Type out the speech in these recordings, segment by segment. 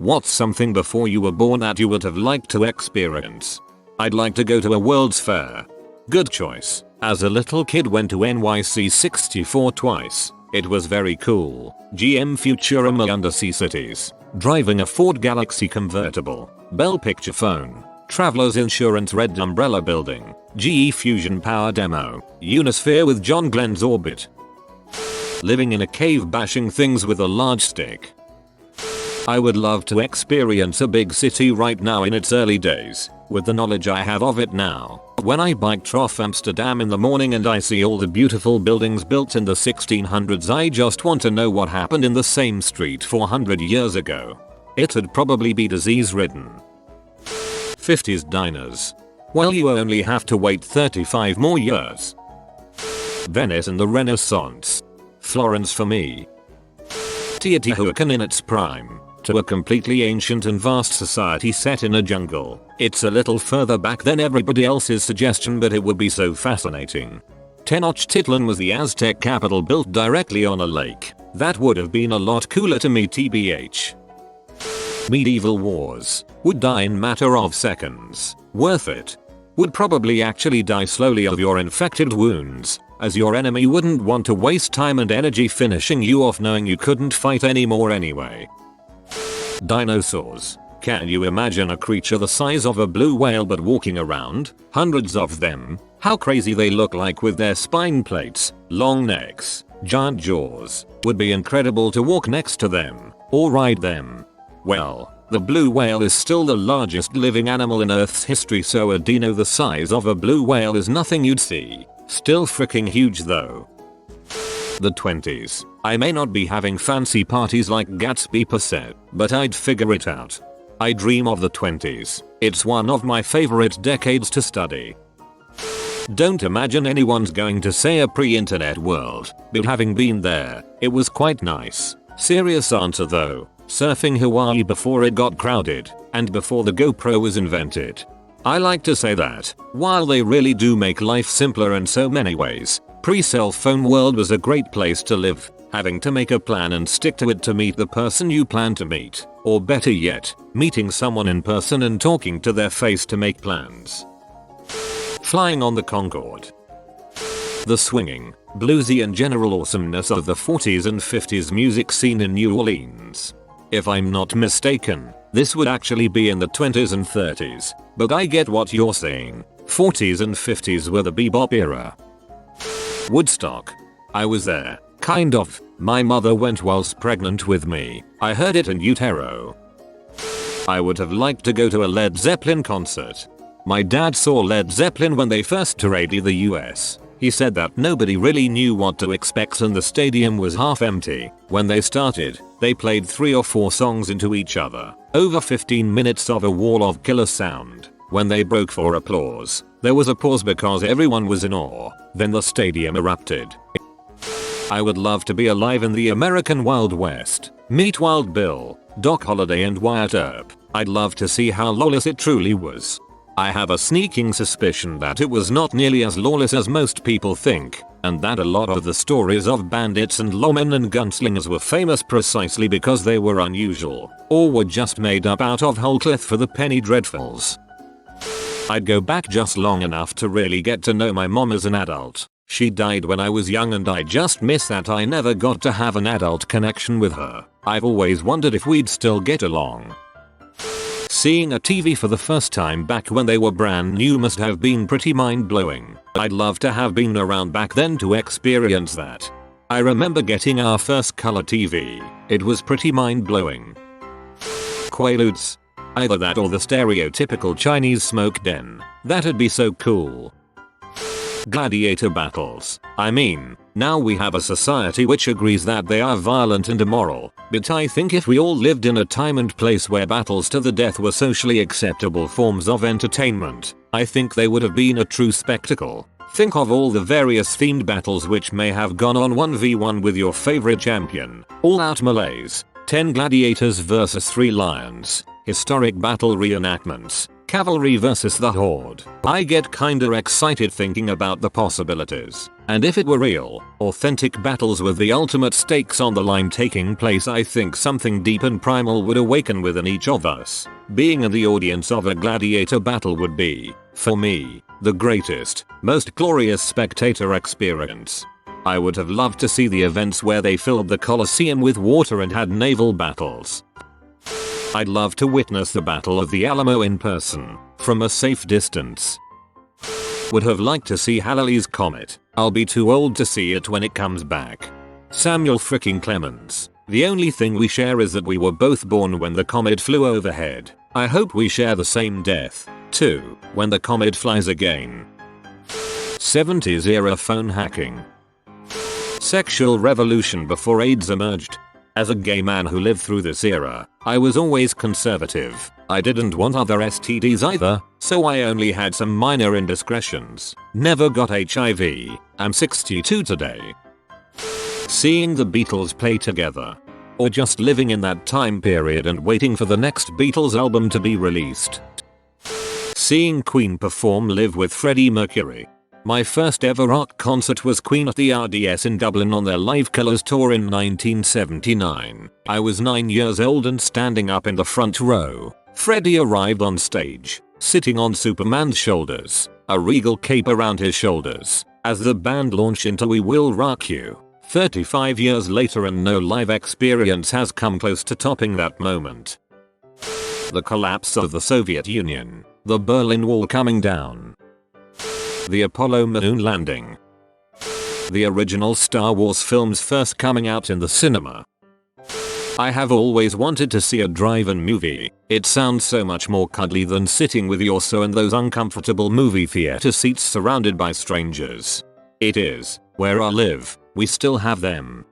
What's something before you were born that you would have liked to experience? I'd like to go to a World's Fair. Good choice. As a little kid went to NYC 64 twice. It was very cool. GM Futurama Undersea Cities. Driving a Ford Galaxy convertible. Bell Picture Phone. Travelers Insurance Red Umbrella Building. GE Fusion Power Demo. Unisphere with John Glenn's Orbit. Living in a cave bashing things with a large stick. I would love to experience a big city right now in its early days, with the knowledge I have of it now. When I bike off Amsterdam in the morning and I see all the beautiful buildings built in the 1600s, I just want to know what happened in the same street 400 years ago. It'd probably be disease ridden. 50s diners. Well, you only have to wait 35 more years. Venice in the Renaissance. Florence for me. Teotihuacan in its prime. To a completely ancient and vast society set in a jungle. It's a little further back than everybody else's suggestion, but it would be so fascinating. Tenochtitlan was the Aztec capital built directly on a lake. That would have been a lot cooler to me tbh. Medieval wars. Would die in matter of seconds. Worth it. Would probably actually die slowly of your infected wounds, as your enemy wouldn't want to waste time and energy finishing you off knowing you couldn't fight anymore anyway. Dinosaurs. Can you imagine a creature the size of a blue whale but walking around? Hundreds of them. How crazy they look like with their spine plates, long necks, giant jaws. Would be incredible to walk next to them, or ride them. Well, the blue whale is still the largest living animal in Earth's history, so a dino the size of a blue whale is nothing you'd see. Still freaking huge though. The 20s. I may not be having fancy parties like Gatsby per se, but I'd figure it out. I dream of the 20s. It's one of my favorite decades to study. Don't imagine anyone's going to say a pre-internet world, but having been there, it was quite nice. Serious answer though, surfing Hawaii before it got crowded, and before the GoPro was invented. I like to say that, while they really do make life simpler in so many ways, pre-cell phone world was a great place to live, having to make a plan and stick to it to meet the person you plan to meet, or better yet, meeting someone in person and talking to their face to make plans. Flying on the Concorde. The swinging, bluesy and general awesomeness of the 40s and 50s music scene in New Orleans. If I'm not mistaken, this would actually be in the 20s and 30s, but I get what you're saying. 40s and 50s were the bebop era. Woodstock. I was there. Kind of. My mother went whilst pregnant with me. I heard it in utero. I would have liked to go to a Led Zeppelin concert. My dad saw Led Zeppelin when they first toured the US. He said that nobody really knew what to expect and the stadium was half empty. When they started, they played 3 or 4 songs into each other. Over 15 minutes of a wall of killer sound. When they broke for applause, there was a pause because everyone was in awe. Then the stadium erupted. I would love to be alive in the American Wild West. Meet Wild Bill, Doc Holliday and Wyatt Earp. I'd love to see how lawless it truly was. I have a sneaking suspicion that it was not nearly as lawless as most people think, and that a lot of the stories of bandits and lawmen and gunslingers were famous precisely because they were unusual, or were just made up out of whole cloth for the penny dreadfuls. I'd go back just long enough to really get to know my mom as an adult. She died when I was young and I just miss that I never got to have an adult connection with her. I've always wondered if we'd still get along. Seeing a TV for the first time back when they were brand new must have been pretty mind-blowing. I'd love to have been around back then to experience that. I remember getting our first color TV. It was pretty mind-blowing. Quaaludes. Either that or the stereotypical Chinese smoke den. That'd be so cool. Gladiator battles. I mean, now we have a society which agrees that they are violent and immoral, but I think if we all lived in a time and place where battles to the death were socially acceptable forms of entertainment, I think they would have been a true spectacle. Think of all the various themed battles which may have gone on 1v1 with your favorite champion, all-out melees, 10 gladiators versus 3 lions, historic battle reenactments, Cavalry versus the Horde. I get kinda excited thinking about the possibilities. And if it were real, authentic battles with the ultimate stakes on the line taking place, I think something deep and primal would awaken within each of us. Being in the audience of a gladiator battle would be, for me, the greatest, most glorious spectator experience. I would have loved to see the events where they filled the Colosseum with water and had naval battles. I'd love to witness the Battle of the Alamo in person, from a safe distance. Would have liked to see Halley's Comet. I'll be too old to see it when it comes back. Samuel fricking Clemens. The only thing we share is that we were both born when the comet flew overhead. I hope we share the same death, too, when the comet flies again. 70s era phone hacking. Sexual revolution before AIDS emerged. As a gay man who lived through this era, I was always conservative. I didn't want other STDs either, so I only had some minor indiscretions. Never got HIV. I'm 62 today. Seeing the Beatles play together. Or just living in that time period and waiting for the next Beatles album to be released. Seeing Queen perform Live with Freddie Mercury. My first ever rock concert was Queen at the RDS in Dublin on their Live Colours tour in 1979. I was 9 years old and standing up in the front row. Freddie arrived on stage, sitting on Superman's shoulders, a regal cape around his shoulders, as the band launched into We Will Rock You. 35 years later and no live experience has come close to topping that moment. The collapse of the Soviet Union, the Berlin Wall coming down. The Apollo moon landing. The original Star Wars films first coming out in the cinema. I have always wanted to see a drive-in movie. It sounds so much more cuddly than sitting with your so in those uncomfortable movie theater seats surrounded by strangers. It is. Where I live, we still have them.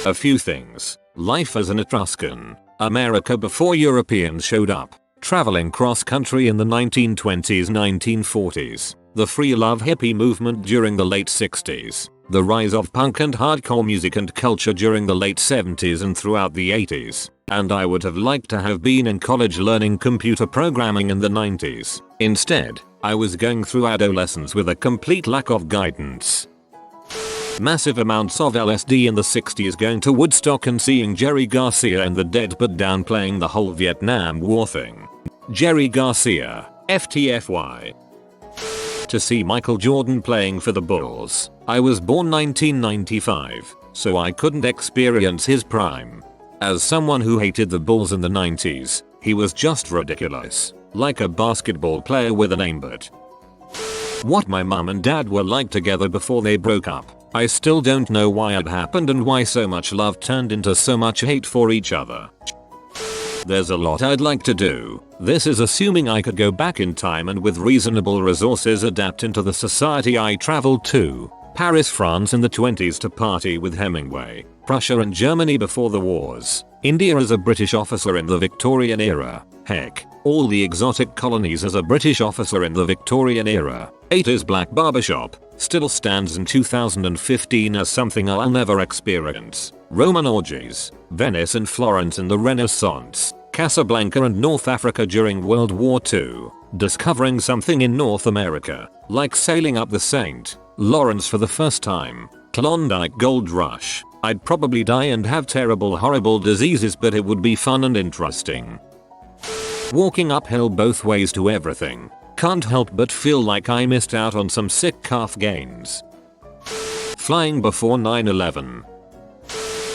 A few things. Life as an Etruscan. America before Europeans showed up. Traveling cross-country in the 1920s, 1940s. The free love hippie movement during the late 60s. The rise of punk and hardcore music and culture during the late 70s and throughout the 80s. And I would have liked to have been in college learning computer programming in the 90s. Instead, I was going through adolescence with a complete lack of guidance. Massive amounts of LSD in the 60s, going to Woodstock and seeing Jerry Garcia and the Dead but downplaying the whole Vietnam War thing. Jerry Garcia, FTFY. To see Michael Jordan playing for the Bulls. I was born 1995, so I couldn't experience his prime. As someone who hated the Bulls in the 90s, he was just ridiculous, like a basketball player with an aimbot. What my mum and dad were like together before they broke up. I still don't know why it happened and why so much love turned into so much hate for each other. There's a lot I'd like to do. This is assuming I could go back in time and with reasonable resources adapt into the society I traveled to. Paris, France in the 20s to party with Hemingway. Prussia and Germany before the wars. India as a British officer in the Victorian era. Heck, all the exotic colonies as a British officer in the Victorian era. 80s black barbershop still stands in 2015 as something I'll never experience. Roman orgies. Venice and Florence in the Renaissance. Casablanca and North Africa during World War II. Discovering something in North America, like sailing up the St. Lawrence for the first time. Klondike Gold Rush. I'd probably die and have terrible horrible diseases, but it would be fun and interesting. Walking uphill both ways to everything. Can't help but feel like I missed out on some sick calf gains. Flying before 9/11.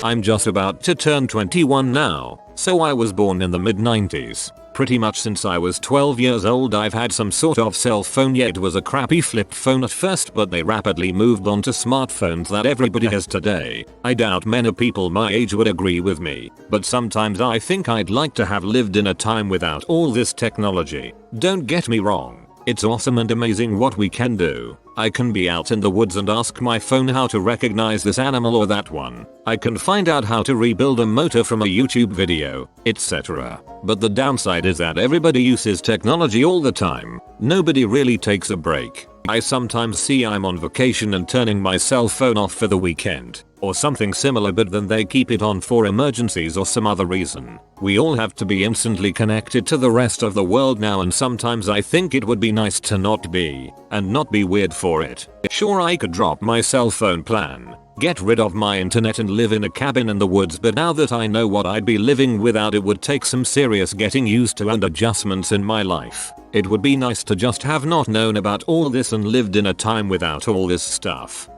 I'm just about to turn 21 now, so I was born in the mid-90s. Pretty much since I was 12 years old I've had some sort of cell phone, yet it was a crappy flip phone at first, but they rapidly moved on to smartphones that everybody has today. I doubt many people my age would agree with me, but sometimes I think I'd like to have lived in a time without all this technology. Don't get me wrong. It's awesome and amazing what we can do. I can be out in the woods and ask my phone how to recognize this animal or that one. I can find out how to rebuild a motor from a YouTube video, etc. But the downside is that everybody uses technology all the time. Nobody really takes a break. I sometimes see I'm on vacation and turning my cell phone off for the weekend, or something similar, but then they keep it on for emergencies or some other reason. We all have to be instantly connected to the rest of the world now, and sometimes I think it would be nice to not be, and not be weird for it. Sure, I could drop my cell phone plan, get rid of my internet and live in a cabin in the woods, but now that I know what I'd be living without, it would take some serious getting used to and adjustments in my life. It would be nice to just have not known about all this and lived in a time without all this stuff.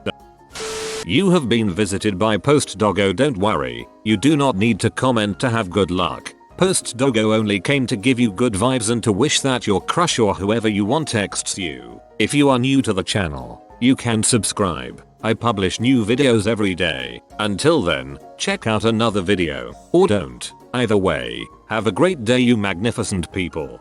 You have been visited by Post Doggo. Don't worry, you do not need to comment to have good luck. Post Doggo only came to give you good vibes and to wish that your crush or whoever you want texts you. If you are new to the channel, you can subscribe. I publish new videos every day. Until then, check out another video, or don't. Either way, have a great day, you magnificent people.